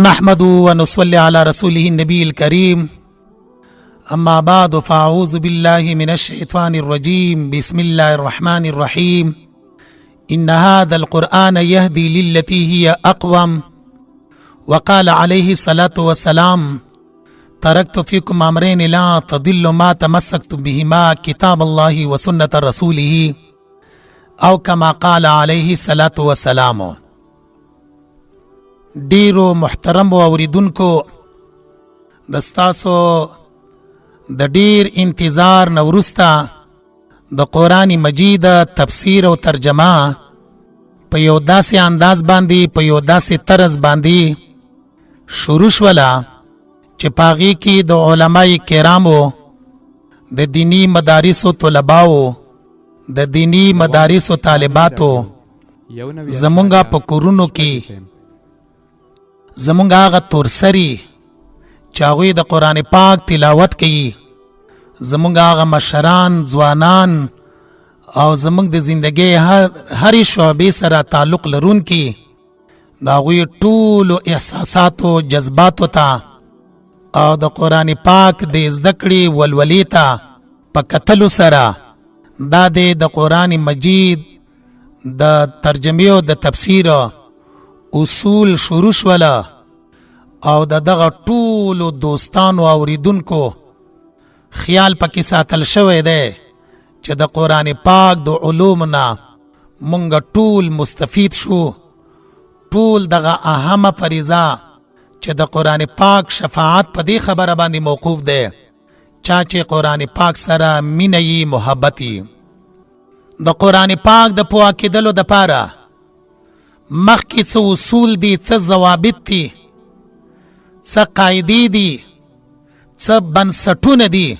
نحمد ونصلي على رسوله النبي الكريم أما بعد فأعوذ بالله من الشيطان الرجيم بسم الله الرحمن الرحيم إن هذا القرآن يهدي للتي هي أقوم وقال عليه الصلاة والسلام تركت فيكم أمرين لا تضل ما تمسكتم بهما كتاب الله وسنة رسوله او كما قال عليه الصلاة والسلام. ډیرو محترم اوریدونکو دستاسو د ډیر انتظار نورستا د قرآن مجید تفسیر او ترجمه په یو داسې انداز باندې په یو داسې طرز باندې شروع شوله چې پاغي کې د علماء کرامو د دینی مدارسو طلباو د دینی مدارسو طالباتو زمونږه په کورونو کې زمونږ هغه تورسري چې هغوی د قرآن پاک تلاوت کوي، زمونږ هغه مشران ځوانان او زمونږ د زندګۍ هرې شعبې سره تعلق لرونکي د هغوی ټولو احساساتو جذباتو ته او د قرآن پاک د زده کړې ولولې ته په کتلو سره دا د قرآن مجید د ترجمې او د تفسیر اصول شروع شوله او د دغه ټولو دوستانو او اوریدونکو خیال پکې ساتل شوی دی چې د قرآن پاک د علوم نه مونږ ټول مستفید شو. ټول دغه اهمه فریضه چې د قرآن پاک شفاعت په دې خبره باندې موقوف دی چا چې قرآن پاک سره مینه یي محبت یي. د قرآن پاک د پوه کېدلو دپاره مخکې څه اصول دي، څه ضوابط دي، څه قاعدې دي، څه بنسټونه دي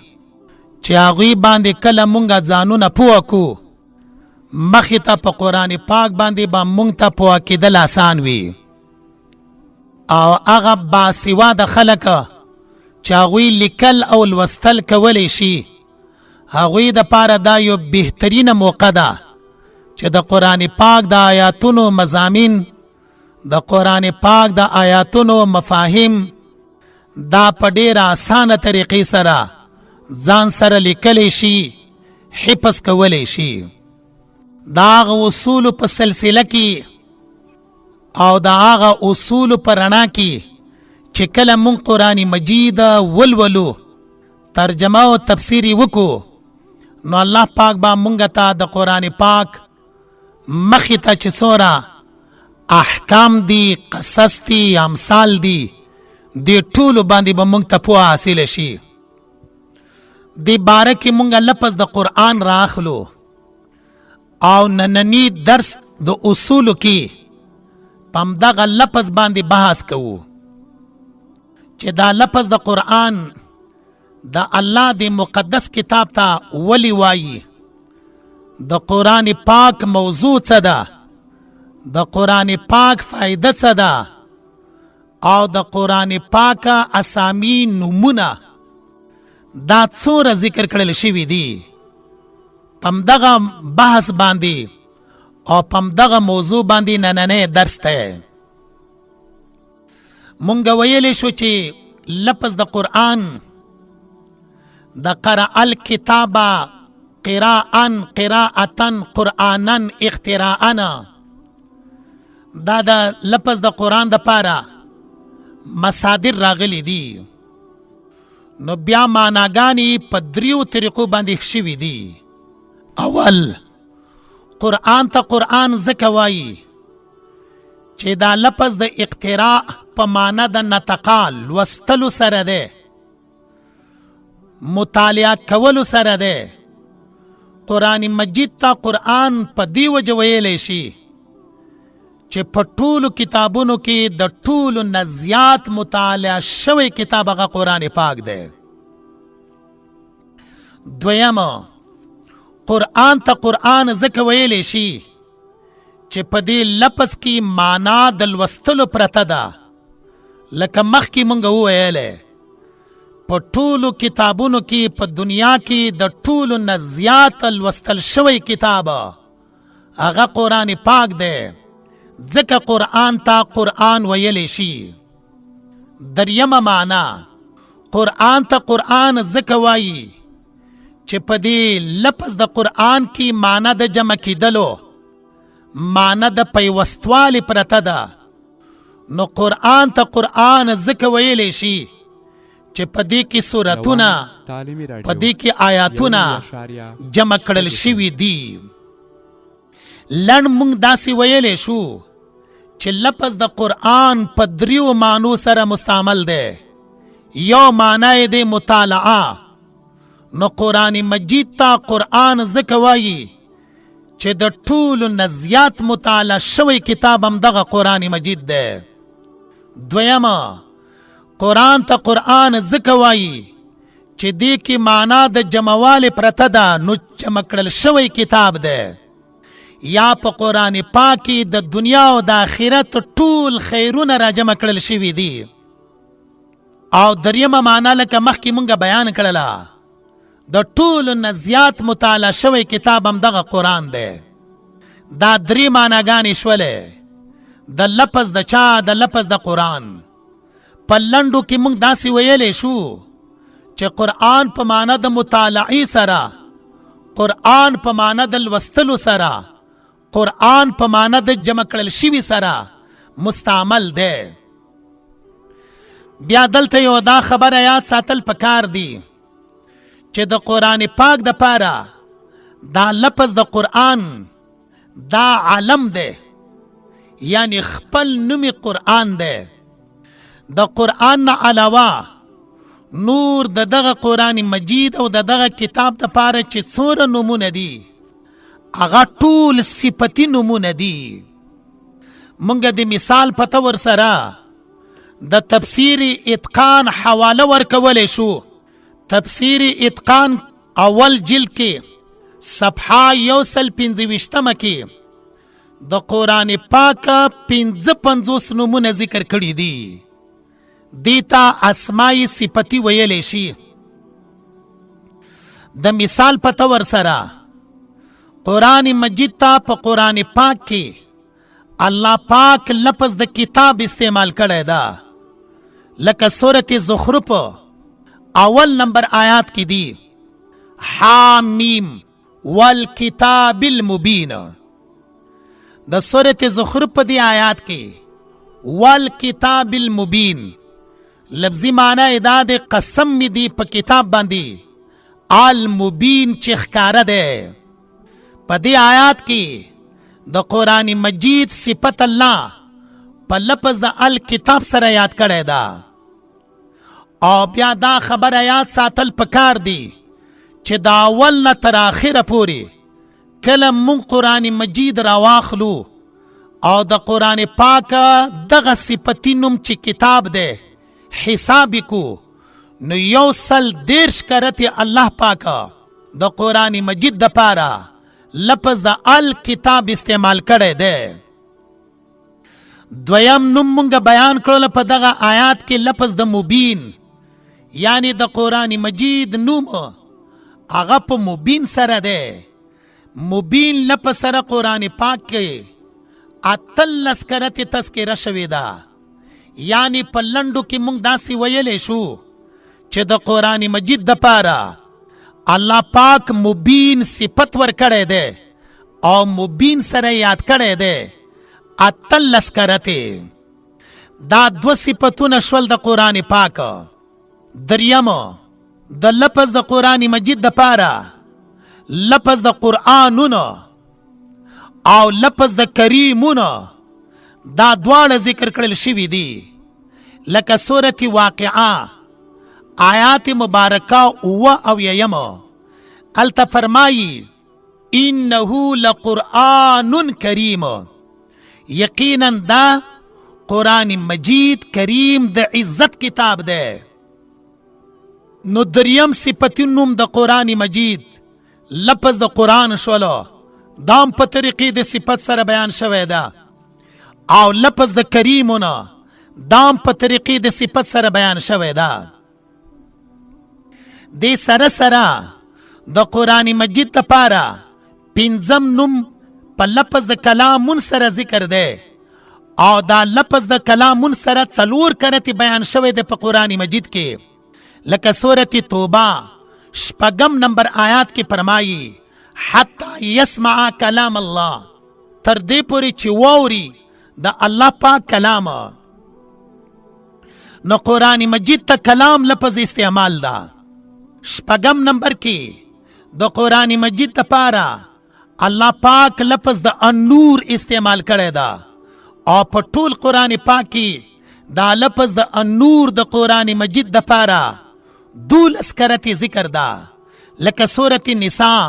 چې هغوی باندې کله مونږ ځانونه پوه کړو مخې ته په قرآن پاک باندې به مونږ ته پوه کېدل آسان وي. او هغه باسواده خلک چې هغوی لیکل او لوستل کولی شي هغوی دپاره دا یو بهترینه موقع ده چې د قرآن پاک د آیاتونو مضامین د قرآن پاک د آیاتونو مفاهیم دا په ډیره اسانه طریقې سره ځان سره لیکلی شي، حفظ کولی شي. د هغه اصولو په سلسله کې او د هغه اصولو په رڼا کې چې کله مونږ قرآن مجید ولولو ترجمه او تفسیر یې وکړو نو الله پاک به مونږ ته د قرآن پاک مخې ته چې څومره احکام دي، قصص دي، امثال دي، دې ټولو باندې به مونږ ته پوهه حاصله شي. دې باره کې مونږ لفظ د قرآن راخلو او نننی درس د اصولو کې په همدغه لفظ باندې بحث کوو چې دا لفظ د قرآن د الله د مقدس کتاب ته ولی وایي، د قرآن پاک موضوع څه ده، د قرآن پاک فائده څه ده او د قرآن پاک اسامی نومونه دا څومره ذکر کړل شوي دي. په همدغه بحث باندې او په همدغه موضوع باندې نننی درس دی. مونږ ویلی شو چې لفظ د قرآن د قرأ الکتاب قراءن قراءتن قرآنن اختراءنا دا د لفظ د قرآن د پاره مصادر راغلی دي. نو بیا معناګانې په دریو طریقو باندې شوي دي. اول قرآن ته قرآن ځکه وایي چې دا لفظ د اقتراء په معنا د نطقال لوستلو سره ده، مطالعه کولو سره ده. قرآن مجید ته قرآن په دې وجه ویلی شي چې په ټولو کتابونو کې د ټولو نه زیات مطالعه شوی کتاب هغه قرآن پاک دی. دویم قرآن ته قرآن ځکه ویلی شي چې په دې لفظ کې معنا د لوستلو پرته ده. لکه مخکې مونږ وویلی په ټولو کتابونو کې په دنیا کې د ټولو نه زیات لوستل شوی کتاب هغه قرآن پاک دی. ځکه قرآن ته قرآن ویلی شي. دریمه معنا قرآن ته قرآن ځکه وایي چې په دې لفظ د قرآن کې معنا د جمع کېدلو، معنا د پیوستوالي پرته ده. نو قرآن ته قرآن ځکه ویلی شي چې په دې کې سورتونه، په دې کې آیاتونه جمع کړل شوي دي. لنډ موږ داسې ویلی شو چې لفظ د قرآن په دریو معنو سره مستعمل دی. یو معنا یې دی مطالعه. نو قرآن مجید ته قرآن ځکه وایي چې د ټولو نه زیات مطالعه شوی کتاب هم دغه قرآن مجید دی. دویمه قرآن ته قرآن ځکه وایي چې دې کې معنا د جمعوالي پرته ده، نو جمع کړل شوی کتاب دی. یا په قرآن پاک کې د دنیا او د آخرت ټول خیرونه را جمع کړل شوي دي. او دریمه معنا لکه مخکې مونږ بیان کړله، د ټولو نه زیات مطالعه شوی کتاب هم دغه قرآن دی. دا درې معناګانې شولې د لفظ د چا؟ د لفظ د قرآن. په لنډو کې مونږ داسې ویلی شو چې قرآن په معنا د مطالعې سره، قرآن په معنا د لوستلو سره، قرآن په معنا د جمع کړل شوي سره مستعمل دی. بیا دلته یو دا خبره یاد ساتل پکار دی چې د قرآن پاک د پاره دا لفظ د قرآن دا علم دی، یعنی خپل نوم قرآن دی. د قرآن نه علاوه نور د دغه قرآن مجید او د دغه کتاب د پاره چې څومره نومونه دي هغه ټول صفتی نومونه دي. مونږ د مثال په طور سره د تفسیر اتقان حواله ورکولی شو. تفسیر اتقان اول جلد کې صفحه 155 کې د قرآن پاک 55 نومونه ذکر کړي دي. دیتا اسماء صفتی ویلی شي. د مثال په طور سره قرآن مجید ته په قرآن پاک کې الله پاک لفظ د کتاب استعمال کړی ده. لکه سورت زخرف اول نمبر آیات کی دی حامیم والکتاب المبین. د سورت زخرف دی آیات کی والکتاب المبین لفظی معنی ادا د قسم می دی په کتاب باندې المبین چې ښکاره ده. په دې آیات کې د قرآن مجید صفت الله په لفظ د الکتاب سره یاد کړی ده. او بیا دا خبر یاد ساتل پکار دی چې دا اول نه تر آخره پورې کله مونږ قرآن مجید راواخلو او د قرآن پاک دغه صفتی نوم چې کتاب دی حساب کو، نو 130 کرتی الله پاک د قرآن مجید د پاره لفظ د الکتاب استعمال کړی دی. دویم نوم مونږ بیان کړل په دغه آیات کې لفظ د مبین، یعنی د قرآن مجید نوم هغه په مبین سره دی. مبین لفظ سره قرآن پاک کې 18 کرتی تذکره شوې ده. یعنی په لنډو کې مونږ داسې ویلی شو چې د قرآن مجید د پاره الله پاک مبین صفت ور کړی دی او مبین سره یاد کړی دی 18 کرتی. دا دو صفتونه شول د قرآن پاک. دریم د لفظ د قرآن مجید د پاره لفظ د قرآنونه او لفظ د کریمونه دا دواړه ذکر کړل شوي دي. لکه سورت واقعه آیات مبارکه 9 الته فرمایي انه لقرآن کریم، یقینا دا قرآن مجید کریم د عزت کتاب ده. نو دریم صفتی نوم د قرآن مجید لفظ د قرآن شولو دام په طریقې د صفت سره بیان شوی ده، او لفظ د کریمونه دام په طریقې د صفت سره بیان شوی ده. د سره سره د قرآن مجید لپاره 5 نوم په لفظ د کلامون سره ذکر ده، او دا لفظ د کلامون سره 4 کرتی بیان شوی دی په قرآن مجید کې. لکه سورت توبه 6 نمبر آیات کې فرمایي حتی یسمع کلام الله، تر دې پورې چې واوري د الله پاک کلام. نو قرآن مجید ته کلام لفظ استعمال دا. 6 نمبر کې د قرآن مجید لپاره الله پاک لفظ د النور استعمال کړی دا، او په ټول قرآن پاک کې دا لفظ د النور د قرآن مجید لپاره 12 کرتی ذکر دا. لکه سورت النساء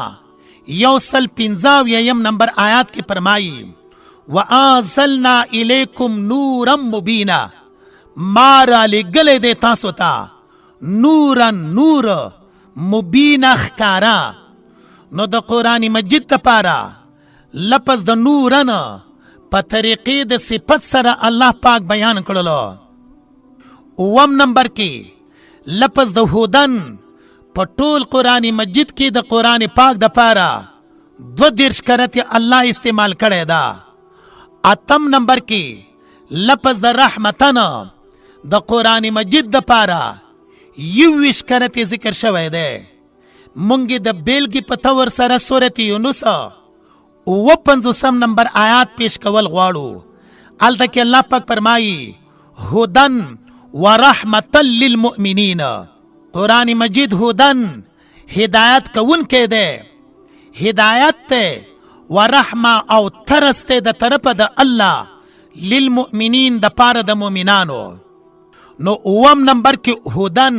115 نمبر آیات کې فرمایي وَأَنزَلْنَا إِلَيْكُمْ نُورًا مُبِينًا، ما را لګلې دی تاسو ته نورا نور مبینا ښکارا. نو د قرآن مجید لپاره لفظ د نورن په طریقې د صفت سره الله پاک بیان کړلو. 9 نمبر کې لفظ د هودن په ټول قرآن مجید کې د قرآن پاک د پاره 22 کرتی الله استعمال کړی دا. 8 نمبر کې لفظ د رحمتن د قرآن مجید د پاره 21 کرتی ذکر شوی دی. مونږ د بیلګې په تور سره سورت یونس 55 نمبر آیات پیش کول غواړو. هلته کې الله پاک فرمایي هدن ورحمتا للمؤمنین. قرآن مجید هدن ہدایت کون کے دے، ہدایت تے ورحمہ او ترستے دا طرف دا اللہ للمؤمنین دا پار دا مومنانو. نو 9 نمبر کی ہدن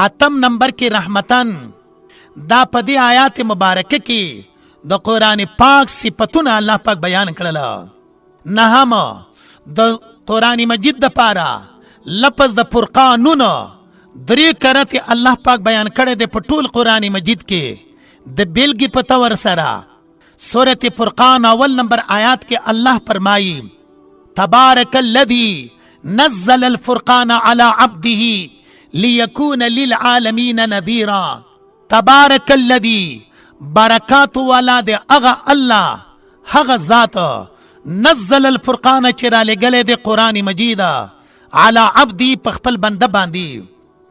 8 نمبر کی رحمتن دا پدی آیات مبارکہ کی دا قرآن پاک صفتنا اللہ پاک بیان کرلا. نہم دا قرآن مجید دا پارا لفظ دا فرقانون 3 کرتی اللہ پاک بیان کرے دے پٹول قرآن مجید کے دے بیلگی پتور سرا. سورت فرقان اول نمبر آیات کے اللہ فرمائی تبارک الذی نزل الفرقان على عبده لیکون للعالمین نذیرا. تبارک الذی برکات والا دے اغا اللہ حغ ذات نزل الفرقان چرا لگلے دے قرآن مجید على عبدی پخپل بندہ باندی.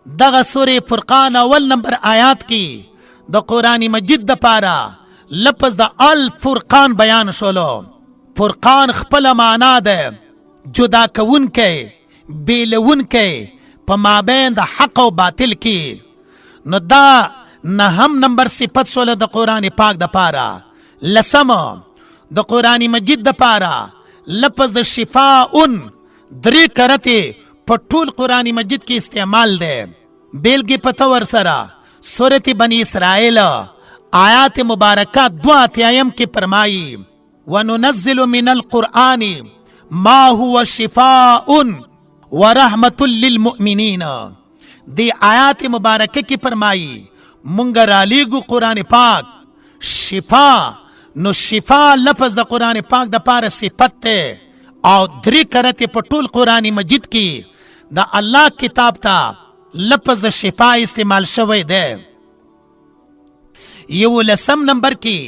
دغه سورہ فرقان اول نمبر آیات کی د قرآن مجید د پارا لفظ د الفرقان بیان شولو. فرقان خپل معنا ده جدا کون کے بیلون کے پا مابین د حق و باطل کی. نو دا نهم نمبر صفت شولو د قرآن پاک د پارا. 10 د قرآن مجید د پارا لفظ د شفاءن 3 کرتے پٹول قرآن مجید کی استعمال دے. بیلگی پتور سرا سورت بنی اسرائیل آیات مبارکہ 2 اتیام کی فرمائی وَنُنَزِّلُ مِنَ الْقُرْآنِ مَا هُوَ شِفَاءٌ وَرَحْمَةٌ لِلْمُؤْمِنِينَ. دی آیات مبارکہ کی فرمائی منگر علیگو قرآن پاک شفا. نو شفا لفظ دا قرآن پاک دا پار صفت تے او 3 کرتے پٹول قرآن مجید کی دا اللہ کتاب تا لفظ شفا استعمال شوی دے. 11 نمبر کی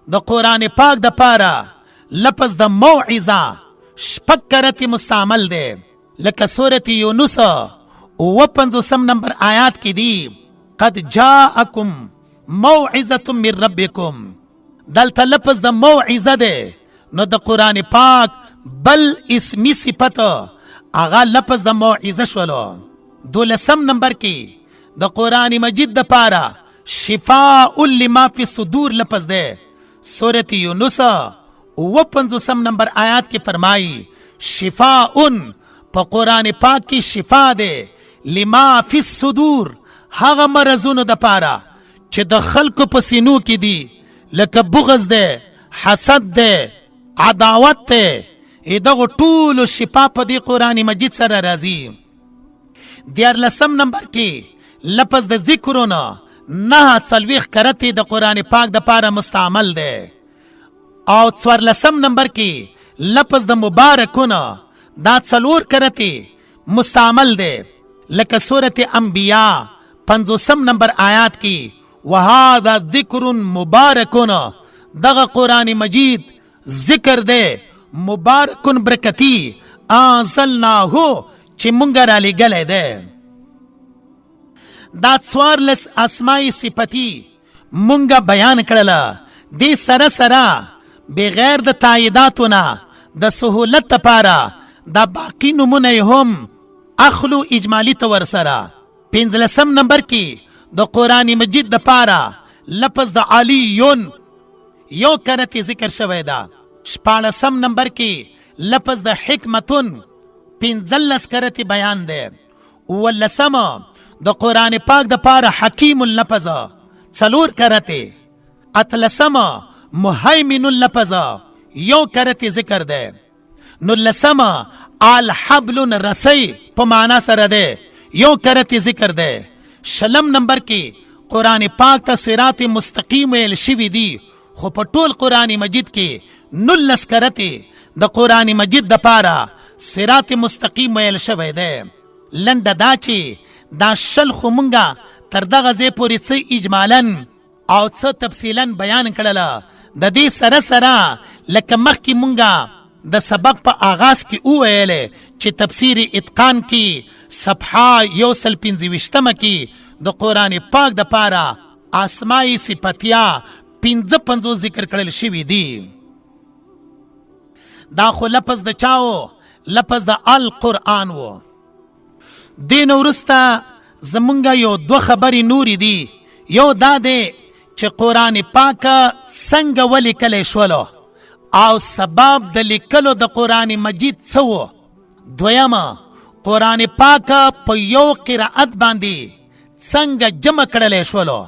دا قرآن پاک دا پارا لفظ دا موعظہ 6 کرتی مستعمل دے. لکہ سورت یونس 55 نمبر آیات کی دی قد جاءکم موعظۃ من ربکم. دلتا لفظ دا موعظہ دے. نو دا قرآن پاک بل اسمی صفت آغا لفظ دا موعظہ شولو. 12 نمبر کی دا قرآن مجید دا پارا شفاء لما فی صدور لفظ دے. سورت یونس 55 نمبر آیات کی فرمائی شفاء پا قرآن پاک کی شفا دے لما فی الصدور هغه مرزونو د پاره چې د خلکو په سینو کې دي لکه بغض ده حسد ده عداوت ده دغه ټول شفا په دې قرآن مجید سره راځي. 14 نمبر کې لفظ د ذکرونه 9 کرتی د قرآن پاک د پاره مستعمل ده. او 14 نمبر کې لفظ د مبارکونه دا 4 کرتی مستعمل ده. لکه سورت انبیاء 50 نمبر آیات کی وَهَذَا ذِكْرٌ مُبَارَكٌ. دغه قرآن مجید ذکر دے مبارکن برکتی انزلناه چې مونږ را لېږلی دی. دا 14 اسماء صفتی مونږ بیان کړله. دې سره سره بغیر د تاییداتو نه د سهولت لپاره دا باقی نمونه هم اخلو اجمالی طور سره. 15 نمبر کې د قرآن مجید د پاره لفظ د علیون یو کرتی ذکر شوی دا. 14 نمبر کې لفظ د حکمتون 15 کرتی بیان دی. 19 د قرآن پاک د پاره حکیم اللفظ 4 کرتی. 13 مهیمن اللفظ یو کرتی ذکر دی. 19 الحبل رسی په معنا سره دی یو کرتی ذکر دی. 20 نمبر کې قرآن پاک ته صراط مستقیم ویل شوی دی خو په ټول قرآن مجید کې 19 کرتی د قرآن مجید د پاره صراط مستقیم ویل شوی دی. لنډه دا چې دا شل خو مونږه تر دغه ځای پورې څه اجمالاً او څه تفصیلاً بیان کړله. د دې سره سره لکه مخکې مونږه د سبق په آغاز کې وویلې چې تفسیر اتقان کې صفحه 125 کې د قرآن پاک د پاره اسماء صفتیه 55 ذکر کړل شوي دي. دا خو لفظ د چاو؟ لفظ د القرآن و. دین ورسته زمونږه یو 2 خبرې نورې دي. یو دا دی چې قرآن پاک څنګه ولیکلی شولو او سبب د لیکلو د قرآن مجید څه و. دویمه قرآن پاک په یو قرائت باندې څنګه جمع کړلی شولو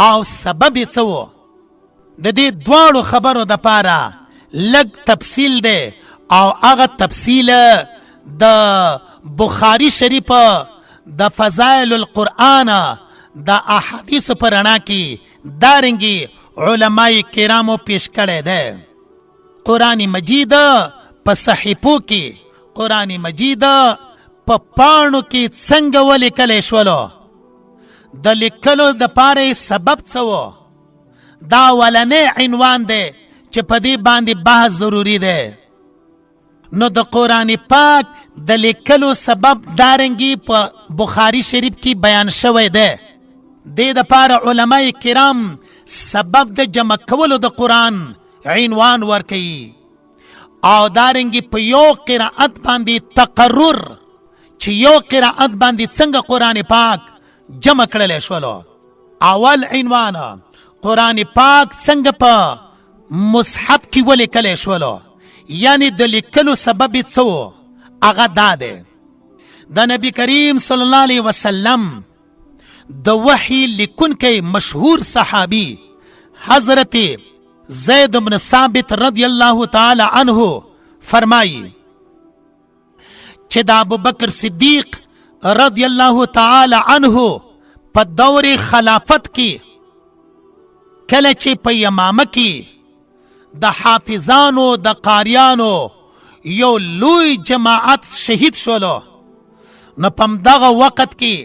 او سبب یې څه و. د دې دواړو خبرو د پاره لږ تفصیل دی او هغه تفصیل د بخاری شریف د فضائل القرآن د احادیث په رڼا کې دارنګي علماء کرامو پیش کړی دی. قرآن مجید په صحیفو کې قرآن مجید په پاڼو کې څنګه ولیکلی شولو د لیکلو د پاره سبب څه و. دا ولنې عنوان دی چې په دې باندې بحث ضروری دی. نو د قرآن پاک د لیکلو سبب دارنګي په بخاری شریف کې بیان شوی دی. دې د پاره علماء کرام سبب د جمع کولو د قرآن عنوان ورکوي او دارنګي په یو قرائت باندې تقرر چې یو قرائت باندې څنګه قرآن پاک جمع کړلی شولو. اول عنوان قرآن پاک څنګه په مصحف کې ولیکلی شولو یعنی د لیکلو سبب څه و. هغه دا دی د نبی کریم صلی الله علیه وسلم د وحی لیکونکی مشهور صحابی حضرت زید بن ثابت رضی الله تعالی عنه فرمایی چې د ابوبکر صدیق رضی الله تعالی عنه په دور خلافت کې کله چې په یمامه کې د حافظانو د قاریانو یو لوی جماعت شهید شولو نو په دغه وخت کې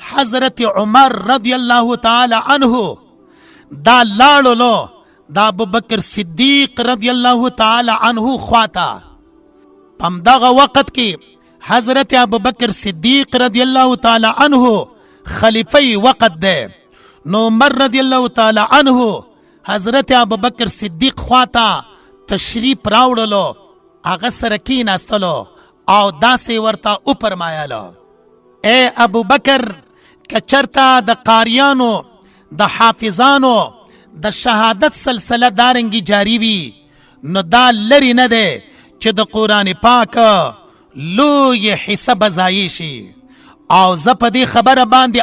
حضرت عمر رضی الله تعالی عنه دا لاړلو د ابوبکر صدیق رضی الله تعالی عنه خواته. په دغه وخت کې حضرت ابوبکر صدیق رضی الله تعالی عنه خلیفه وقت ده. نو عمر رضی الله تعالی عنه حضرت ابوبکر صدیق خواته تشریف راوړلو هغه سره کېناستلو او داسې ورته وفرمایلو اے ابوبکر که چرته د قاریانو د حافظانو د شهادت سلسله دارنګي جاری وي نو دا لري نه دی چې د قرآن پاک لوی حصه به ضایع شي. او زه په دې خبره باندې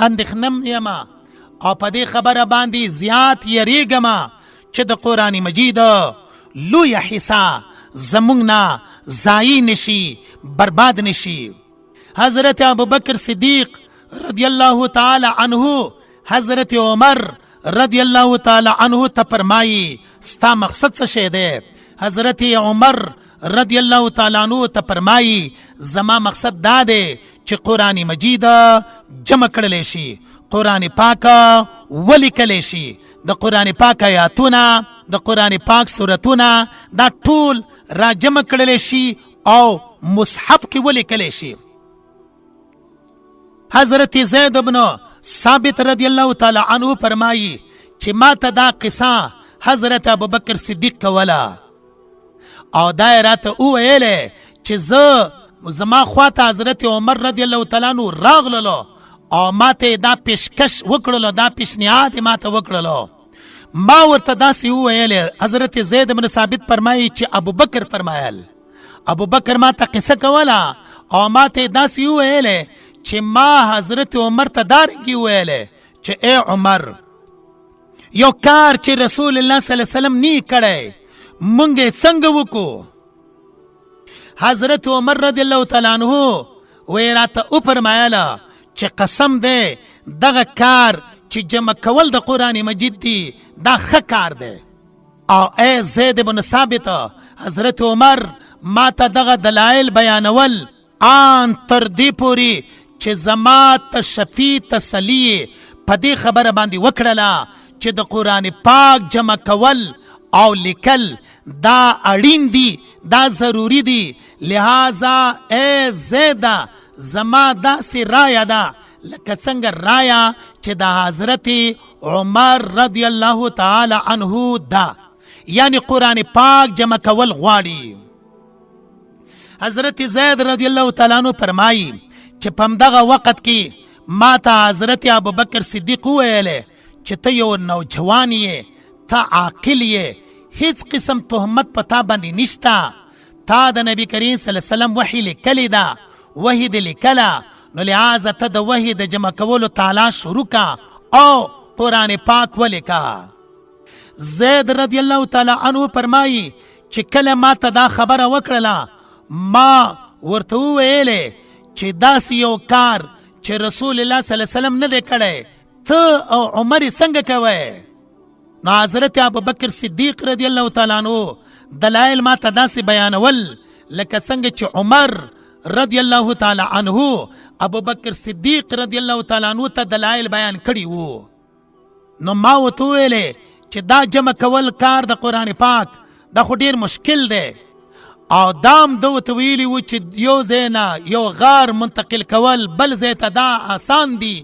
اندېښنم یم او په دې خبره باندې زیات یریږم چې د قرآن مجید لوی حصه زمونږ نه ضایع نشي برباد نشي. حضرت ابوبکر صدیق رضی الله تعالی عنه حضرت عمر رضی الله تعالی عنه ته فرمایي ستا مقصد څه شی دی؟ حضرت عمر رضی الله تعالی عنه ته فرمایي زما مقصد دا دی چې قرآن مجید جمع کړلی شي، قرآن پاک ولیکلی شي، د قرآن پاک آیاتونه د قرآن پاک سورتونه دا ټول را جمع کړلی شي او مصحف کې ولیکلی شي. حضرت زید بن ثابت رضی الله تعالی عنه فرمایي چې ما ته دا قصه حضرت ابوبکر صدیق کوله او دا یې راته وویلې چې زما خواته حضرت عمر رضی الله تعالی عنه راغللو او ما ته دا پیشکش وکړلو، دا پیشنهاد ما ته وکړلو. ما ورته داسې وویلې، حضرت زید بن ثابت فرمایي چې ابوبکر فرمایل، ابوبکر ما ته قصه کوله او ما ته داسې وویلې چې ما حضرت عمر ته دارنګې وویلې چې ای عمر، یو کار چې رسول الله صلی الله علیه وسلم نی کړی مونږ یې څنګه وکړو؟ حضرت عمر رضی الله تعالی عنه وی راته وفرمایله چې قسم دی دغه کار چې جمع کول د قرآن مجید دی دا ښه کار دی. او ای زید بن ثابت، حضرت عمر ما ته دغه دلایل بیانول آن تر دې پورې چې زما تشفی تسلی په دې خبره باندې وکړله چې د قرآن پاک جمع کول او لیکل دا اړین دی، دا ضروری دی. لہذا اے زیده زما داسې رایه ده لکه څنګه رایه چې د حضرت عمر رضی الله تعالی عنه ده، یعنی قرآن پاک جمع کول غواړي. حضرت زید رضی الله تعالی عنه فرمایي چې په همدغه وخت کې ما ته حضرت ابوبکر صدیق وویلې چې ته یو نوجوان یې، ته عاقل یې، هیڅ قسم تهمت په تا باندې نشته، تا د نبی کریم صلی الله علیه وسلم وحی لیکلی ده، وحی دې لیکله، نو لہذا ته د وحی د جمع کولو تلاش شروع کا او قرآن پاک ولیکه. زید رضی الله تعالی عنه فرمایي چې کله ما ته دا خبره وکړله ما ورته وویلې چې داسې یو کار چې رسول الله صلی الله علیه وسلم نه دی کړی ته او عمر یې څنګه کوئ؟ نو حضرت ابوبکر صدیق رضی الله تعالی عنه دلایل ما ته داسې بیانول لکه څنګه چې عمر رضی الله تعالی عنه ابوبکر صدیق رضی الله تعالی عنه ته دلایل بیان کړي وو. نو ما ورته وویلې چې دا جمع کول کار د قرآن پاک دا خو ډېر مشکل دی او دام ده ورته ویلي وو چې یو ځای نه یو غار منتقل کول بل ځای ته دا آسان دی،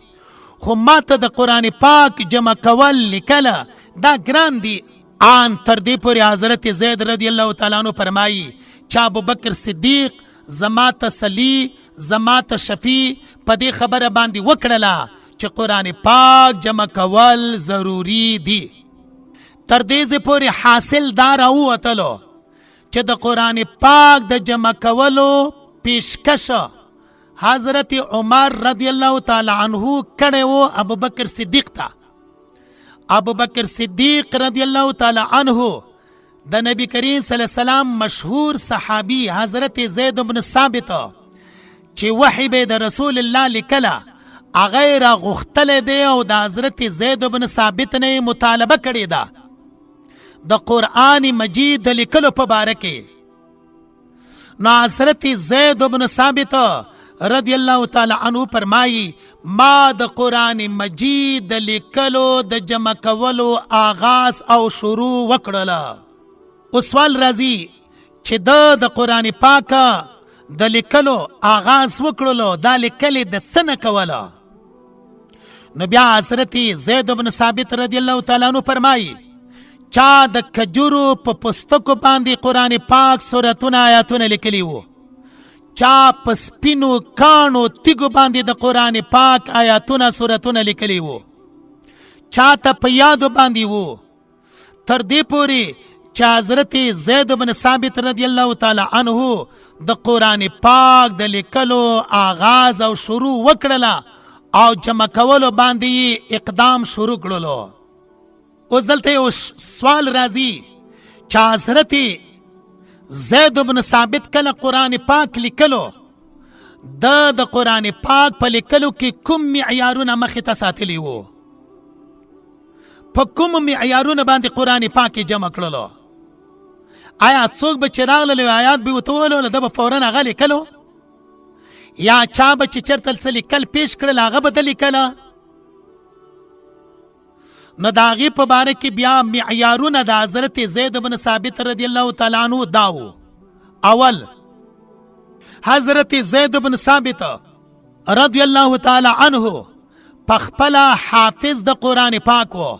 خو ما ته د قرآن پاک جمع کول لیکله دا ګران دی. آن تر دې پورې حضرت زید رضی الله تعالی عنه فرمایي چې ابوبکر صدیق زما تسلی زما تشفی په دې خبره باندې وکړله چې قرآن پاک جمع کول ضروری دی. تر دې پورې حاصل دا راووتلو چې د قرآن پاک د جمع کولو پیشکش حضرت عمر رضی الله تعالی عنه کړی و ابوبکر صدیق ته. ابوبکر صدیق رضی الله تعالی عنه د نبی کریم صلی الله علیه وسلم مشهور صحابی حضرت زید بن ثابت چې وحی به د رسول الله لیکله هغه را غوښتلی دی او د حضرت زید بن ثابت نه مطالبه کړې ده د قرآن مجید د لیکلو په باره کې. نو حضرت زید بن ثابت رضی الله تعالی عنه فرمایي ما د قرآن مجید د لیکلو د جمع کولو آغاز او شروع وکړله. اوس سوال راځي چې د قرآن پاک د لیکلو آغاز وکړلو دا لیکل د څه نه کوله؟ نو بیا حضرت زید بن ثابت رضی الله تعالی عنه فرمایي چا د کجورو په پوستکو باندې قرآن پاک سورتونه آیاتونه لیکلي وو، چا په سپینو کاڼو تیږو باندې د قرآن پاک آیاتونه سورتونه لیکلي وو، چا ته په یادو باندې وو، تر دې پورې چې حضرت زید بن ثابت رضی الله تعالی عنه د قرآن پاک د لیکلو آغاز او شروع وکړله او جمع کولو باندې اقدام شروع کړلو. اوس دلته یو سوال راځي چې حضرت زید بن ثابت کله قرآن پاک لیکلو د قرآن پاک په لیکلو کې کوم معیارونه مخې ته ساتلي وو؟ په کوم معیارونه باندې قرآن پاک جمع کړلو؟ آیا څوک به چې راغلل آیات به ورته وویلو ده به فوراً هغه لیکلو؟ یا چا به چې چېرته څه لیکل پیش کړل هغه به ده لیکله؟ نو د هغې په باره کې بیا معیارونه د حضرت زید بن ثابت رضی الله تعالی عنه دا وو. اول حضرت زید بن ثابت رضی الله تعالی عنه پخپلا حافظ د قرآن پاک و.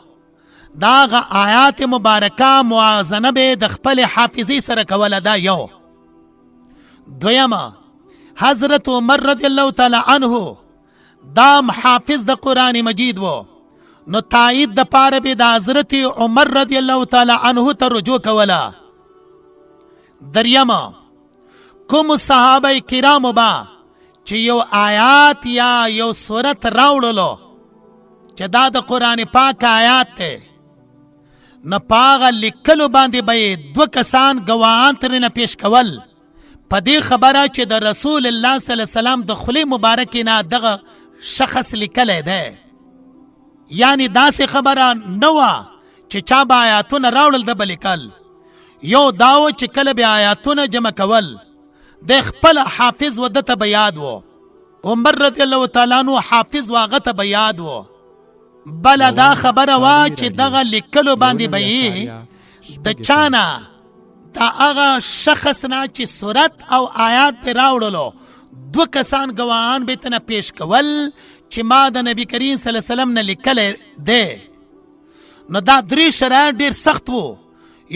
داغه آیات مبارکه موازنه به د خپل حافظي سره کوله. دا یو. دویمه حضرت عمر رضی الله تعالی عنه دام حافظ د قرآن مجید و، نو تایید د پاره به د حضرت عمر رضی الله تعالی عنه ته رجوع کوله. دریمه کوم صحابه کرامو با چې یو آیات یا یو سورت راوړلو چې دا د قرآن پاک آیات ته، نه پاغه لیکلو باندې به دو کسان گواهان ترنه پیش کول په دې خبره چې د رسول الله صلی الله علیه وسلم د خولې مبارکې نه دغه شخص لیکلی دی. یعنی داسې خبره نه وه چې چا به آیاتونه راوړل د به لیکل. یو داو چې کله به آیاتونه جمع کول د خپل حافظ و دته به یاد و. عمر رضی الله تعالی عنه حافظ و هغه ته به یاد و. بله دا خبره وه چې دغه لیکلو باندې به یې د چانه دا هغه شخص نه چې صورت او آیات پې راوړلو دو کسان گواهان به تنه پیش کول چې ما د نبی کریم صلی الله علیه وسلم نه لیکلی دی. نو دا درې شرایط ډېر سخت وو.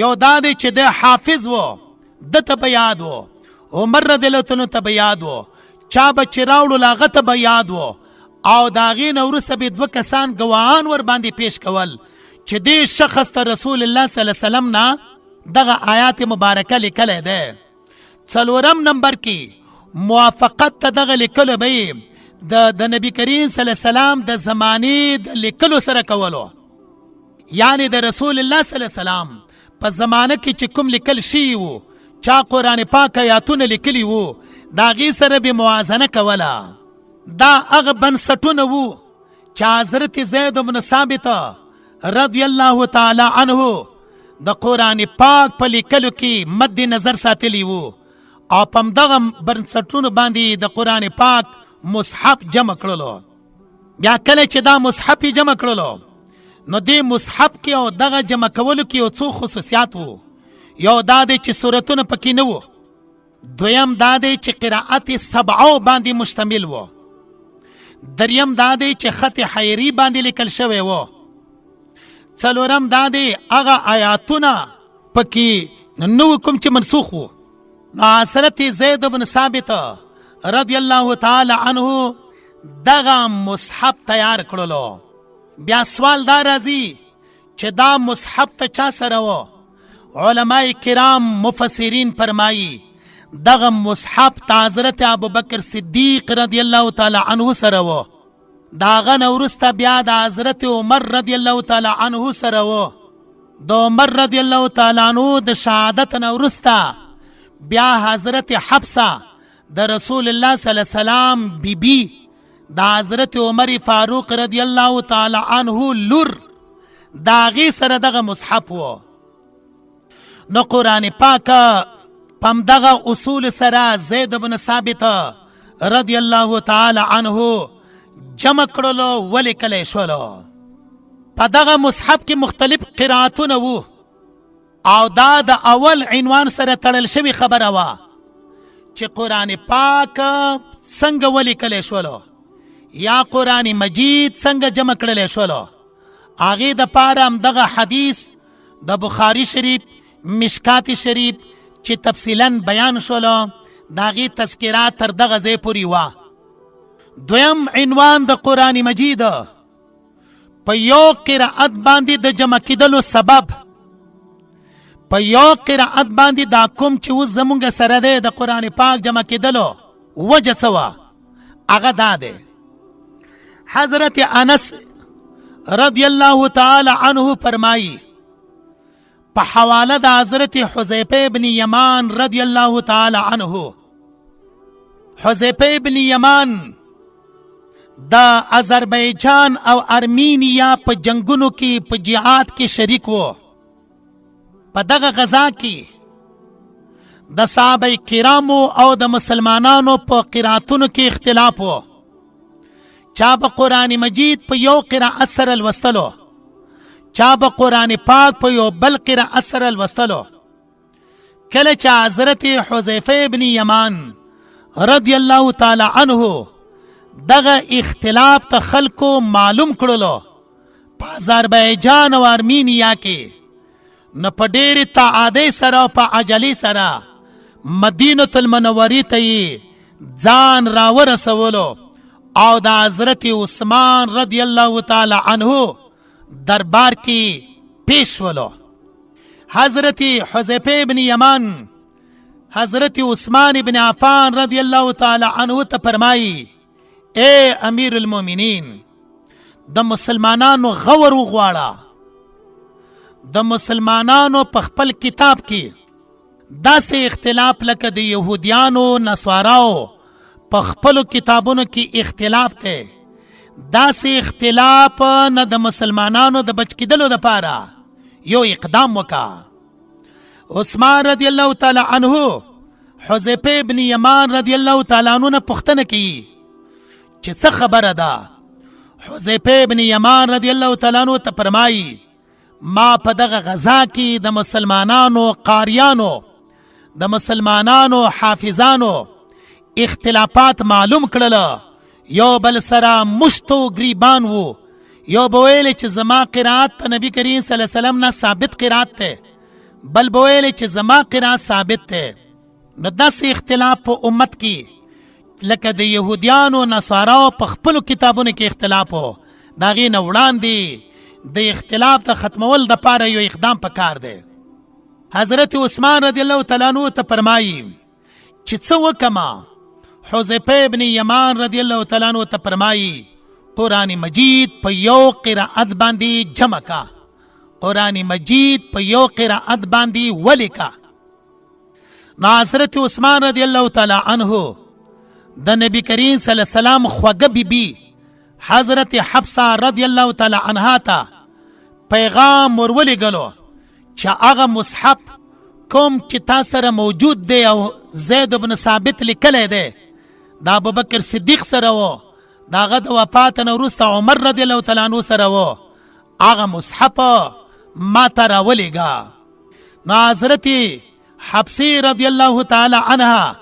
یو دا دی چې د حافظ و، ده ته به یاد و. عمر رضی الله عنه ته به یاد و. چا به چې راوړل هغه ته به یاد و. او د هغې نه وروسته به دوه کسان ګواهان ور باندې پیش کول چې دې شخص ته رسول الله صلی الله علیه وسلم نه دغه آیات مبارکه لیکلی دی. څلورم نمبر کې موافقت ته دغه لیکلو به د نبی کریم صلی الله علیه وسلم د زمانې د لیکلو سره کولو. یعنی د رسول الله صلی الله علیه وسلم په زمانه کې چې کوم لیکل شوي وو، چا قرآن پاک آیاتونه لیکلي وو، د هغې سره به موازنه کوله. دا هغه بنسټونه وو چې حضرت زید بن ثابت رضی الله تعالی عنه د قرآن پاک په لیکلو کې مد نظر ساتلی وو. او په همدغه بنسټونو باندې د قرآن پاک مصحف جمع کړلو. بیا کله چې دا مصحف جمع کړلو نو دې مصحف کې او دغه جمع کولو کې یو څو خصوصیات وو. یو دا دی چې سورتونه پکې نه وو. دویم دا دی چې قرائت سبعو باندې مشتمل وو. دریم دا دی چې خط حیری باندې لیکل شوی وو. څلورم دا دی هغه آیاتونه پکې نو کوم چې منسوخ وو. نو حضرت زید بن ثابت رضی الله تعالی عنه دغه مصحف تیار کړلو. بیا سوال دا راځي چې دا مصحف ته چا سره وو؟ علماء کرام مفسرین فرمایي دغه مصحف ته حضرت ابوبکر صدیق رضی الله تعالی عنه سره وو. د هغه نه وروسته بیا د حضرت عمر رضی الله تعالی عنه سره وو. د عمر رضی الله تعالی عنه د شهادت نه وروسته بیا حضرت حفصه د رسول الله صلی الله علیه وسلم بیبي د حضرت عمر فاروق رضی الله تعالی عنه لور د هغې سره دغه مصحف وو. نو قرآن پاک پم دغه اصول سره زید بن ثابت رضی الله تعالی عنه جمع کړلو ولیکلی شولو. په دغه مصحف کې مختلف قرائتونه وو او دا د اول عنوان سره تړل شوی خبره وه چې قرآن پاک څنګه ولیکلی شولو یا قرآن مجید څنګه جمع کړلی شولو. هغې دپاره همدغه حدیث د بخاري شریف، مشکات شریف چې تفصیلا بیان شولو د هغې تذکره تر دغه ځای پورې وه. دویم عنوان د قرآن مجید په یو قرائت باندې د جمع کېدلو سبب، په یو قرائت باندې دا کوم چې اوس زمونږ سره دی د قرآن پاک جمع کېدلو وجه څه وه؟ هغه دا دی حضرت انس رضی الله تعالی عنه فرمایي په حواله د حضرت حذیفه بن یمان رضی الله تعالی عنه. حذیفه بن یمان د آذربایجان او ارمینیا په جنگونو کې په جهاد کې شریک وو. په دغه غزا کې د صحابه کرامو او د مسلمانانو په قراتونو کې اختلاف وو. چا به قرآن مجید په یو قرائت سره لوستلو، چا به قرآن پاک په یو بل قرائت سره لوستلو. کله چې حضرت حذیفه بن یمان رضی الله تعالی عنه دغه اختلاف ته خلکو معلوم کړلو په آذربایجان او ارمینیا کې نه په ډېرې تعادۍ سره او په عجلې سره مدینة المنورې ته یې ځان راورسولو او د حضرت عثمان رضی الله تعالی عنه دربار کې پیش ولو. حضرت حذیفه ابن یمان حضرت عثمان ابن عفان رضی الله تعالی عنه ته فرمایي اے امیر المؤمنین د مسلمانانو غور وغواړه. د مسلمانانو په خپل کتاب کې داسې اختلاف لکه د یهودیانو نصاراو په خپلو کتابونو کې اختلاف دی، داسې اختلاف نه د مسلمانانو د بچ کېدلو دپاره یو اقدام وکا. عثمان رضی الله تعالی عنه حذیفه ابن یمان رضی الله تعالی عنه نه پوښتنه کوي چې څه خبره ده. حذیفه ابن یمان رضی الله تعالی عنه ته فرمایي ما په دغه غزا کې د مسلمانانو قاریانو د مسلمانانو حافظانو اختلافات معلوم کړل. یو بل سره مشتو گریبان وو، یو به ویل چې زما قرات ته نبی کریم صلی الله علیه وسلم نه ثابت قرات ته، بل به ویل چې زما قرات ثابت ته. نو داسې اختلاف په امت کې لکه د یهودیانو نصاراو په خپلو کتابونو کې اختلاف و، د هغې نه وړاندې د اختلاف د ختمول دپاره یو اقدام پکار دی. حضرت عثمان رضی الله تعالی عنه ته فرمایي چې څه وکړم. حذیفه ابن یمان رضی الله تعالی عنه ته فرمایي قرآن مجید په یو قرائت باندې جمع کا، قرآن مجید په یو قرائت باندې ولیکا. نو حضرت عثمان رضی الله تعالی عنه د نبی کریم صلی الله علیه وسلم خوږه بیبي حضرت حفصه رضی الله تعالی عنها ته پیغام ورولېږلو چې هغه مصحف کوم چې تا سره موجود دی او زید بن ثابت لیکلی دی د ابوبکر صدیق سره و، د هغه د وفات نه وروسته عمر رضی الله تعالی عنه سره و، هغه مصحف ما ته راولېږه. نو حضرت حفصه رضی الله تعالی عنها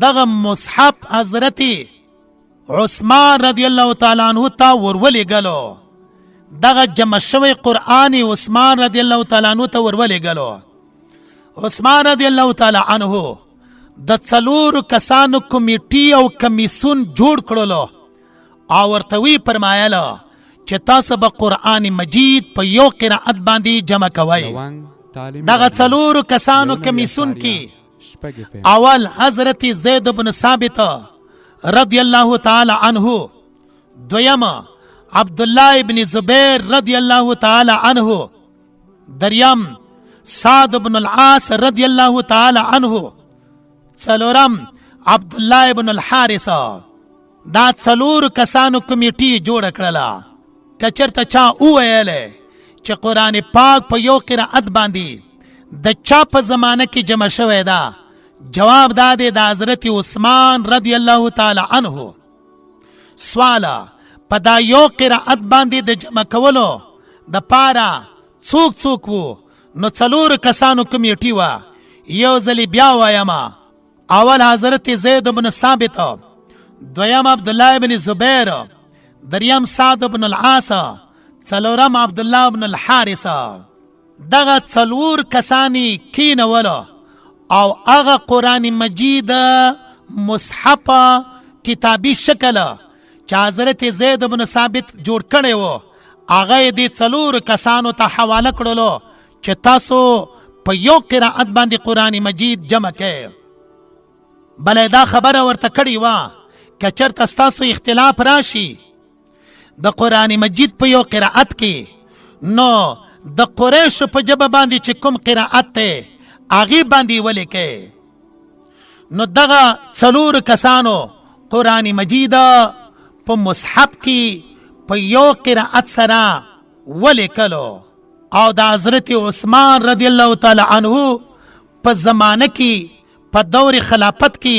دغه مصحف حضرت عثمان رضی الله تعالی عنه ته ورولېږلو. دغه جمع شوی قرآن عثمان رضی الله تعالی عنه ته ورولېږلو. عثمان رضی الله تعالی عنه د 4 کسانو کمیټي او کمیسون جوړ کړلو او ورته وی فرمایله چې تاسو به قرآن مجید په یو قرائت باندې جمع کوئ. دغه 4 کسانو کمیسون کې اول حضرت زید بن ثابت رضی الله تعالی عنه، دویم عبدالله ابن زبیر رضی الله تعالی عنه، دریم سعد بن العاص رضی الله تعالی عنه، څلورم عبدالله ابن الحارث. دا 4 کسانو کمیټي جوړ کړله. که چېرته چا وویلی چې قرآن پاک په یو قرائت باندې د چا په زمانه کې جمع شوی ده، جواب دا دی د حضرت عثمان رضی الله تعالی عنه. سواله په دا یو قرائت باندې د جمع کولو د پاره څوک وو؟ نو 4 کسانو کمیټي وه. یو ځلې بیا وایم، اول حضرت زید بن ثابت، دویم عبدالله بن زبیر، دریم سعد بن العاص، څلورم عبدالله بن الحارث. دغه 4 کسانی کینولو او هغه قرآن مجید مصحف کتابی شکل چې حضرت زید بن ثابت جوړ کړی و هغه یې دې 4 کسانو ته حواله کړلو چې تاسو په یو قرائت باندې قرآن مجید جمع کړئ. بله دا خبره ورته کړې وه که چېرته ستاسو اختلاف راشي د قرآن مجید په یو قرائت کې، نو د قریشو په ژبه باندې چې کوم قرائت دی هغې باندې ولیکئ. نو دغه 4 کسانو قرآن مجید په مصحف کې په یو قرائت سره ولیکلو او د حضرت عثمان رضی الله تعالی عنه په زمانه کې په دور خلافت کې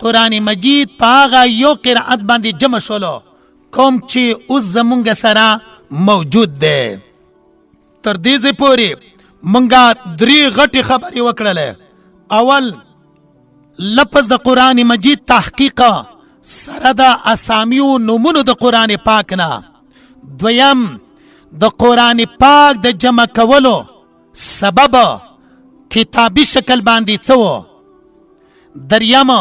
قرآن مجید په هغه یو قرائت باندې جمع شولو کوم چې اوس زمونږ سره موجود دی. تر دې ځای پورې مونږه 3 غټې خبرې وکړلې. اول لفظ د قرآن مجید تحقیق سره د اسامیو نومونو د قرآن پاک نه. دویم د قرآن پاک د جمع کولو سبب کتابی شکل باندې څه و. دریم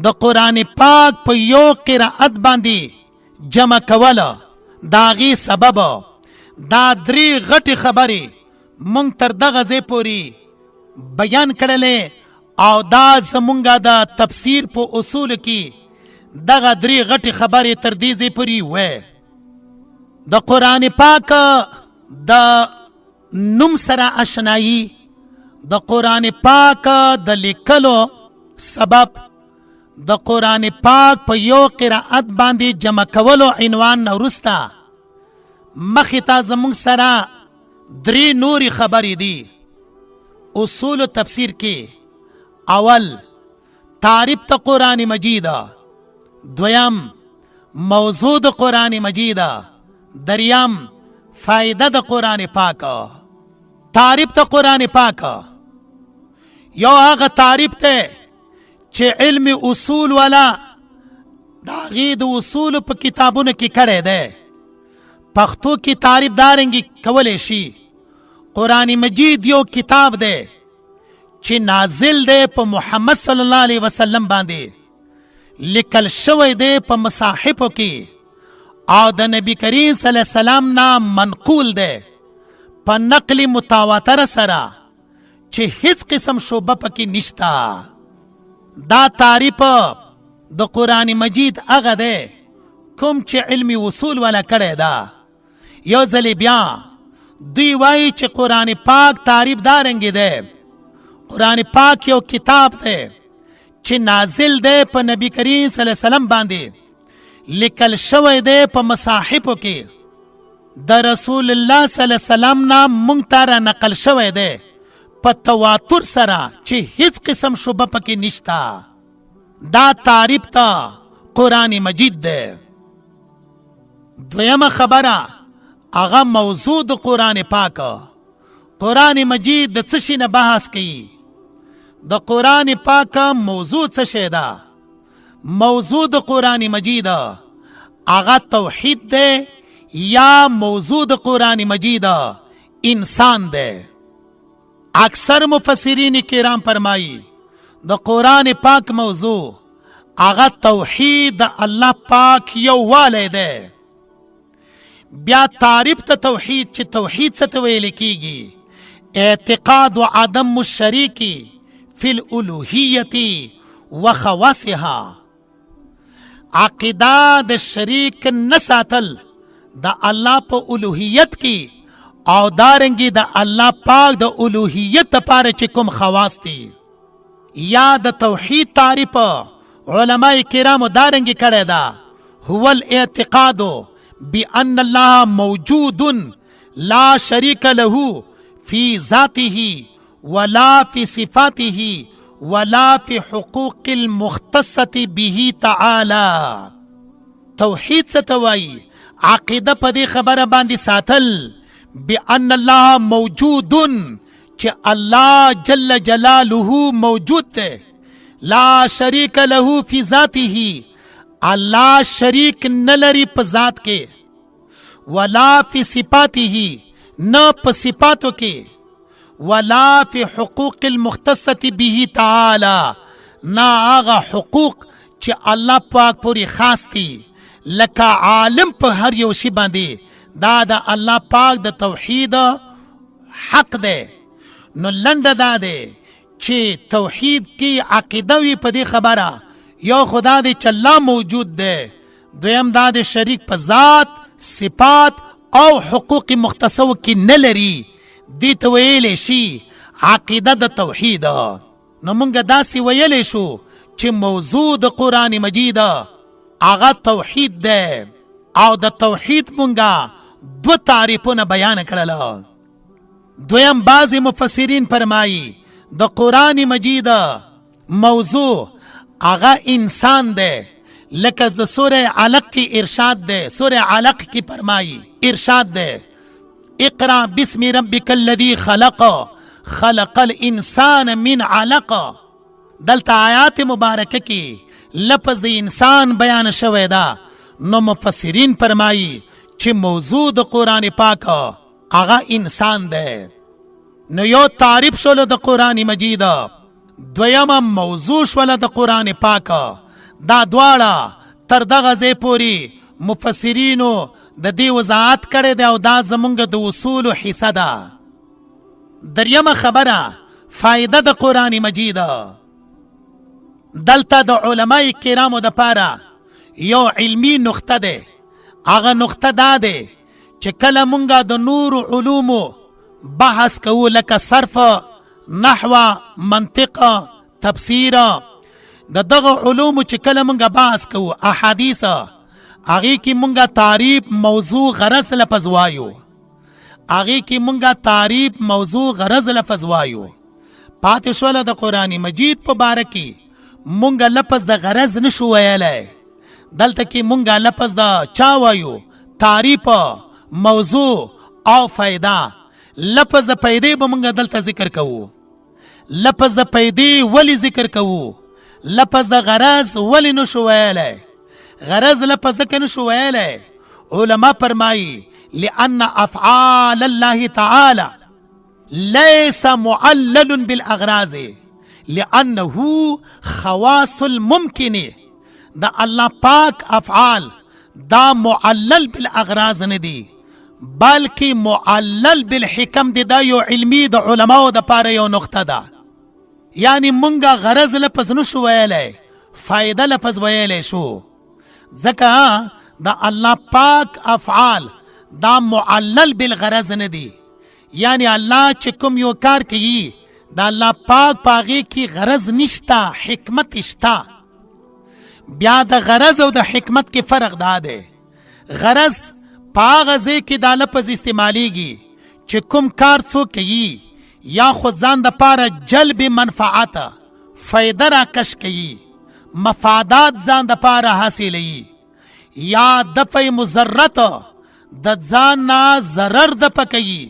د قرآن پاک په یو قرائت باندې جمع کول د هغې سبب. دا درې غټې خبرې مونږ تر دغه ځای پورې بیان کړلې او دا زمونږ د تفسیر په اصول کې دغه درې غټې خبرې تر دې ځای پورې وې. د قرآن پاک د نوم سره اشنایی، د قرآن پاک د لیکلو سبب، د قرآن پاک په یو قرائت باندې جمع کولو عنوان نه وروسته مخې ته زموږ سره درې نورې خبرې دي. اصول تفسیر کې اول تعریف د قرآن مجید، دویم موضوع د قرآن مجید، دریم فائدہ د قرآن پاک. تعریف د قرآن پاک یو هغه تعریف ته چې علم اصول والا د هغې د اصولو په کتابونو کې کړی دی. پښتو کې تعریف دارنګې کولی شي. قرآن مجید یو کتاب دی چې نازل دی په محمد صلی الله علیه وسلم باندې، لیکل شوی دی په مصاحفو کې او د نبی کریم صلی الله علیه وسلم نه منقول دی په نقل متواتر سره چې هیڅ قسم شوبه پکې نشته. دا تعریف د قرآن مجید هغه دی کوم چې علمی اصول والا کړی ده. یو ځلې بیا دوی وایي چې قرآن پاک تعریف دارنګې دی. قرآن پاک یو کتاب دی چې نازل دی په نبی کریم صلی الله علیه وسلم باندې، لیکل شوی دی په مصاحفو کې، د رسول الله صلی الله علیه وسلم نه مونږ ته را نقل شوی دی په تواتر سره چې هیڅ قسم شبه پکې نشته. دا تعریف ته قرآن مجید دی. دویمه خبره هغه موضوع د قرآن پاک. قرآن مجید د څه شي نه بحث کوي؟ د قرآن پاک موضوع څه شی ده؟ موضوع د قرآن مجید هغه توحید دی یا موضوع د قرآن مجید انسان دی. اکثر مفسرین کرام فرمایی د قرآن پاک موضوع هغه توحید د الله پاک یو والی دی. بیا تعریف ته توحید چې توحید څه ته ویل کیږي؟ اعتقاد و عدم الشریک فی الالوهیت و خواصها. عقیده د شریک نه ساتل د الله په الوهیت کې او دارنګې د الله پاک د الوهیت لپاره چې کوم خواص دي. یا د توحید تعریف علماء کرامو دارنګې کړی ده. هو الاعتقاد بأن الله موجود لا شریک له فی ذاته ولا فی صفاته ولا فی حقوق المختصة به تعالی. توحید څه ته وایي؟ عقیده په دې خبره باندې ساتل بأن الله موجود چې الله جل جلاله موجود دی، لا شریک له فی ذاته الله شریک نه لري په ذات کې، ولا فی صفاته نه په صفاتو کې، ولا فی حقوق المختصة به تعالی نه هغه حقوق چې الله پاک پورې خاص دي لکه عالم په هر یو شی باندې. دا د الله پاک د توحید حق دی. نو لنډه دا دی چې توحید کې عقیده وي په دې خبره یو خدا دی چې الله موجود دی، دویم دا د شریک په ذات، صفات او حقوق مختصو کې نه لري. دې ته ویلی شي عقیده د توحید. نو مونږ داسې ویلی شو چې موضوع د قرآن مجید هغه توحید دی او د توحید مونږه دو تعریفونه بیان کړل. دویم بعض مفسرین فرمایی د قرآن مجید موضوع هغه انسان دی، لکه د سوره علق کی ارشاد دی. سوره علق کی فرمایی ارشاد دی اقرأ باسم ربک الذی خلق خلق الانسان من علق. دلته آیات مبارکه کې لفظ انسان بیان شوی دا. نو مفسرین فرمایي چې موضوع د قرآن پاک هغه انسان دی. نو یو تعریف شولو د قرآن مجید، دویمه موضوع شوله د قرآن پاک. دا دواړه تر دغه ځای پورې مفسرینو د دې وضاحت کړی دی او دا زمونږ د اصولو حصه ده. دریمه خبره فایده د قرآن مجید. دلته د علماء کرامو د پاره یو علمی نقطه ده. هغه نقطه دا ده چې کله مونږه د نور علومو بحث کوو لکه صرف، نحو، منطق، تفسیر، د دغه علومو چې کله مونږه بحث کوو، احادیث، هغې کې مونږه تعریف، موضوع، غرض لفظ وایو. هغې کې مونږه تعریف، موضوع، غرض لفظ وایو. پاتې شوله د قرآن مجید په باره کې مونږه لفظ د غرض نشو ویلی. دلته کې مونږه لفظ د چا وایو؟ تعریف، موضوع او فایده. لفظ د پیدې به مونږه دلته ذکر کوو. لفظ د پیدې ولی ذکر کوو؟ لفظ د غرض ولی نشو ویلی؟ غرض لفظ ځکه نشو ویلی، علما فرمایي لأن افعال الله تعالی ليس معلل بالاغراض لأنه خواص الممکن. دا الله پاک افعال دا معلل بالاغراض نه دي بلکې معلل بالحکم دي. دا یو علمی د علماو د پاره یو نقطه ده. یعنی مونږه غرض لفظ نشو ویلی، فایده لفظ ویلی شو. ځکه دا الله پاک افعال دا معلل بالغرض نه دي. یعنی الله چې کوم یو کار کوي دا الله پاک پاغې کې غرض نشته، حکمت شته. بیا د غرض او د حکمت کې فرق دا دی. غرض په هغه ځای کې دا لفظ استعمالیږي چې کوم کار څوک کوي یا خود ځان د پاره جلب منفعت، فایده را کش کوي، مفادات ځان د پاره حاصلوي، یا دفع مضرت د ځان نه ضرر دفع کوي.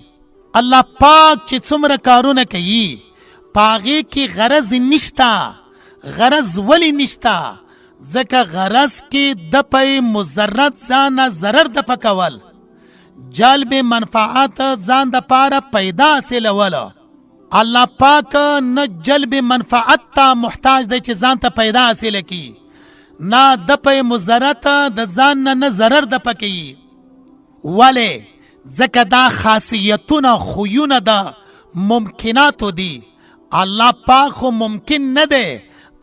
الله پاک چې څومره کارونه کوي پاغې کې غرض نشته. غرض ولی نشته؟ ځکه غرض کې دفع مضرت ځان نه ضرر دفع کول، جلب منفعت ځان د پاره پیدا حاصلول. الله پاک نه جلب منفعت ته محتاج دی چې ځان ته پیدا حاصله کړي، نه دفع مضرت د ځان نه ضرر دفع کوي. ولې؟ ځکه دا خاصیتونه، خویونه د ممکناتو دي. الله پاک خو ممکن نه دی،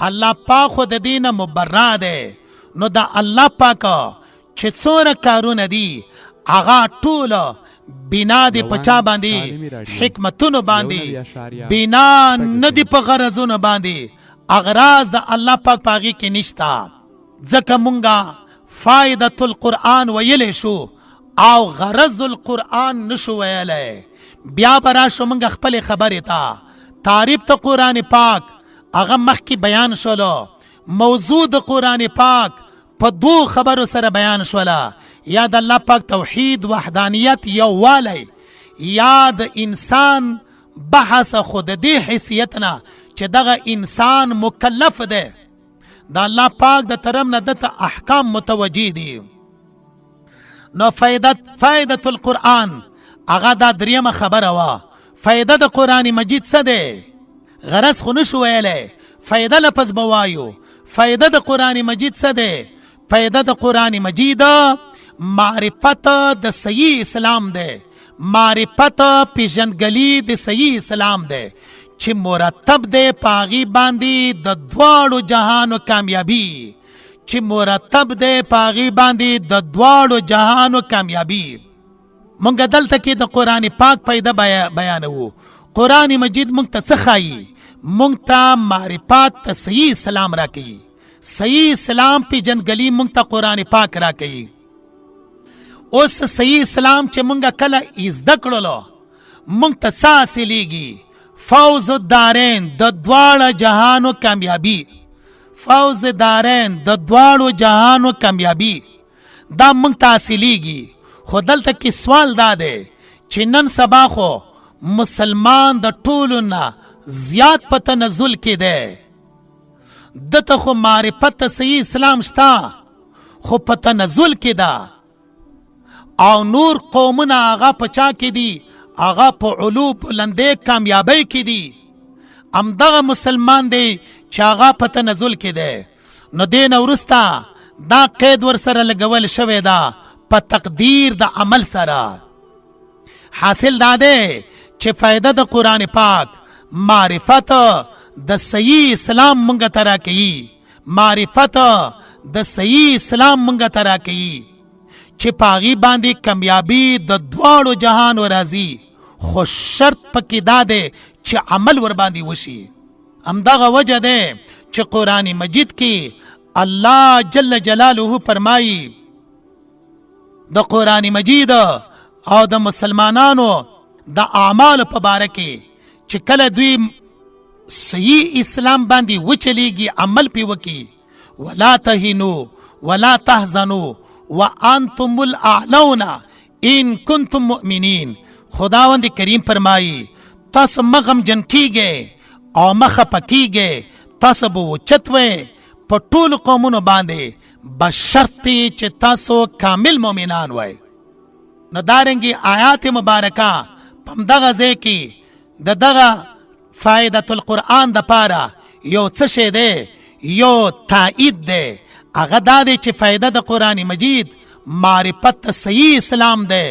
الله پاک خو د دې نه مبرا دی. نو دا الله پاک چې څومره کارونه دي هغه ټوله بنا دی په چا باندې؟ حکمتونو باندې، بنا نه دی په غرضونو باندې. اغراض د الله پاک پاغي کې نشتا. ځکه مونږه فائدة القرآن ویلی شو او غرض القرآن نشو ویلی. بیا برا شو مونږ خپل خبرې ته. تعریف ته قرآن پاک هغه مخکې بیان شولو. موضوع د قرآن پاک په دو خبرو سره بیان شوله، یا د الله پاک توحید، وحدانیت، یووالی، یا د انسان بحث خود دې حیثیت نه چې دغه انسان مکلف دی، د الله پاک د طرف نه دته احکام متوجه دي. نو فائدة القرآن هغه دا دریمه خبره وه. فائده د قرآن مجید څه دی؟ غرض خو نشو ویلی، فائده لفظ به وایو. فائده د قرآن مجید څه دی؟ فائده د قرآن مجید معرفت د صحیح اسلام دی، معرفت پیژندګلي د صحیح اسلام دی چې مرتب دی پاغي باندې د دواړو جهانو کامیابی، چې مرتب دی پاغي باندې د دواړو جهانو کامیابی. مونږ دلته کې د قرآن پاک پیدا بیانوو. قرآن مجید مونږ ته څه ښایي؟ مونږ ته معرفت ته صحیح اسلام را کوي، صحیح اسلام پیژندګلي مونږ ته قرآن پاک را کوي. اوس صحیح اسلام چې مونږه کله زده کړلو مونږ ته څه حاصلېږي؟ فوز الدارین، د دواړو جهانو کامیابی. فوز دارین، د دواړو جهانو کامیابی دا مونږ ته حاصلېږي. خو دلته کې سوال دا دی چې نن سبا خو مسلمان د ټولو نه زیات په تنزل کې دی. دته خو معرفت صحیح اسلام شتا خو په تنزل کې ده او نور قومونه هغه په چا کې دي هغه په علو بلندې کامیابۍ کې دي همدغه مسلمان دی چې هغه په تنزل کې دی نو دې نه وروسته دا قید ورسره لګول شوی ده په تقدیر د عمل سره حاصل دا دی چې فایده د قرآن پاک معرفت د صحیح اسلام منګه ترا کوي معرفت د صحیح اسلام منګه ترا کوي چې پاغي باندې کامیابی د دواړو جهان راځي خو شرط پکې دا دی چې عمل ور باندې وشي همدغه وجه ده چې قرآن مجید کې الله جل جلاله فرمایي د قرآن مجید او د مسلمانانو د اعمال په باره کې چې کله دوی صحیح اسلام باندې وچلیږي عمل پې وکي ولا تهنوا ولا تحزنوا وانتم الاعلون ان کنتم مؤمنین خداوند کریم فرمایي تاسو مغم جن کیږئ او مخه پکیږئ تاسو به اوچت وئ په ټولو قومونو باندې بشرطې چې تاسو کامل مؤمنان وئ نو دارنګې آیات مبارکه په همدغه ځای کې د دغه فائدة القرآن د پاره یو څه شی دی یو تایید دی هغه دا دی چې فائده د قرآن مجید معرفت صحیح اسلام دی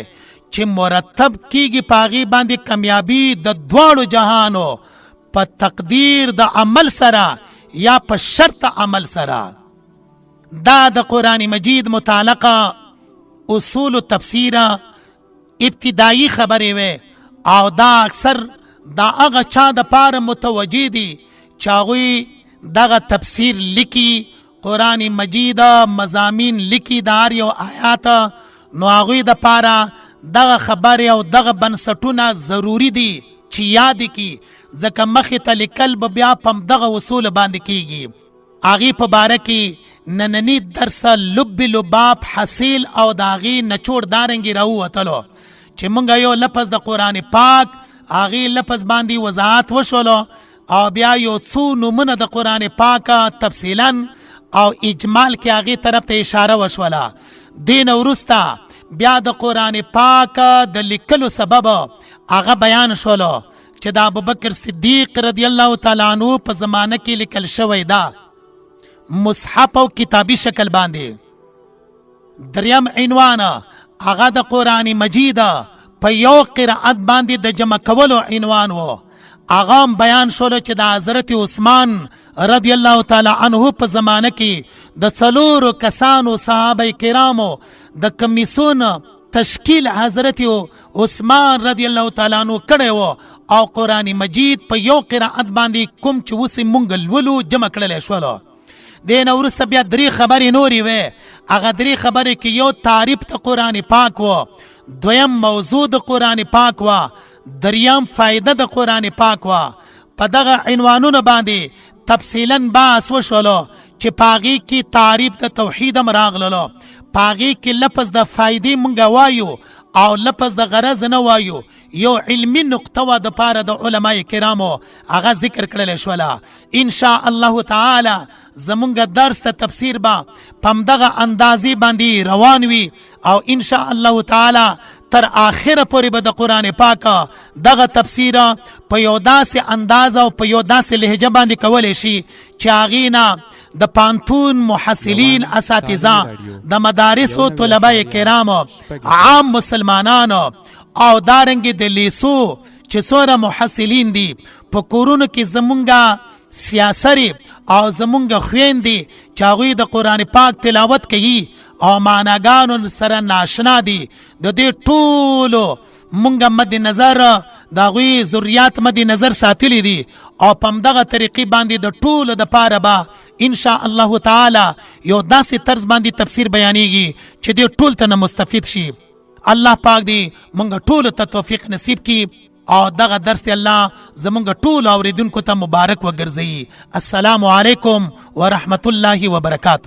چې مرتب کیږي پاغي باندې کامیابی د دواړو جهانو په تقدیر د عمل سره یا په شرط عمل سره دا د قرآن مجید متعلقه اصول تفسیر ابتدائی خبرې وي او دا اکثر دا هغه چا د پاره متوجه دي چې هغوی دغه تفسیر لیکي قرآن مجید مضامین لیکي د هر یو آیات نو هغوی د پاره دغه خبرې او دغه بنسټونه ضروري دي چې یاد کی ځکه مخې ته لیکل به بیا په همدغه اصول باندې کیږي هغې په باره کې نننی درس لب لباب حاصل او د هغې نچوړ دارنګې راووتلو چې موږ یو لفظ د قرآن پاک هغې لفظ باندې وضاحت وشولو او بیا یو څو نومونه د قرآن پاک تفصیلا او اجمال کې هغې طرف ته اشاره وشوله دې نه وروسته بیا د قرآن پاک د لیکلو سبب هغه بیان شولو چې د ابوبکر صدیق رضی الله تعالی عنه په زمانه کې لیکل شوی ده مصحف او کتابی شکل باندې دریم عنوان هغه د قرآن مجید په یو قرائت باندې د جمع کولو عنوان و هغه بیان شول چې د حضرت عثمان رضی الله تعالی عنه په زمانه کې د څلورو کسانو صحابه کرامو د کمیسون تشکیل حضرت عثمان رضی الله تعالی عنه کړی و او قرآن مجید په یو قرائت باندې کوم چې اوس مونږ لولو جمع کړلی شولو دې نه وروسته بیا درې خبرې نورې وې هغه درې خبرې کې یو تعریف د قرآن پاک و دویم موضوع د قرآن پاک و دریم فائده د قرآن پاک و په دغه عنوانونو باندې تفصیلا بحث وشولو چې پاغي کې تعریف د توحید هم راغللو پاغي کې لفظ د فائدې مونږ وایو او لفظ د غرض نه وایو یو علمی نقطه و د پاره د علماء کرامو هغه ذکر کړل شوله ان شاء الله تعالی زمونږ درس ته تفسیر با پمدغه اندازې باندې روان وي او ان شاء الله تعالی تر آخره پورې به د قرآن پاک دغه تفسیر په یو داسې انداز او په یو داسې لهجه باندې کولی شي چې هغې نه د پانتون محصلین اساتذه د مدارسو طلبه کرامو عام مسلمانانو او دارنګې د لیسو چې څومره محصلین دي په کورونو کې زمونږ سیاسري او زمونږ خویندې چې هغوی د قرآن پاک تلاوت کوي او معناګانو سره ناشنا دي د دې ټولو مونږ مد نظر د هغوی ذریات مد نظر ساتلی دي او په همدغه طریقې باندې د ټولو دپاره به ان شاء الله تعالی یو داسې طرز باندې تفسیر بیانیږي چې دې ټول ته نه مستفید شي الله پاک دې مونږ ټولو ته توفیق نصیب کړي او دغه درس الله زمونږ ټول اوریدونکو ته مبارک وګرځي السلام علیکم ورحمت الله وبرکاته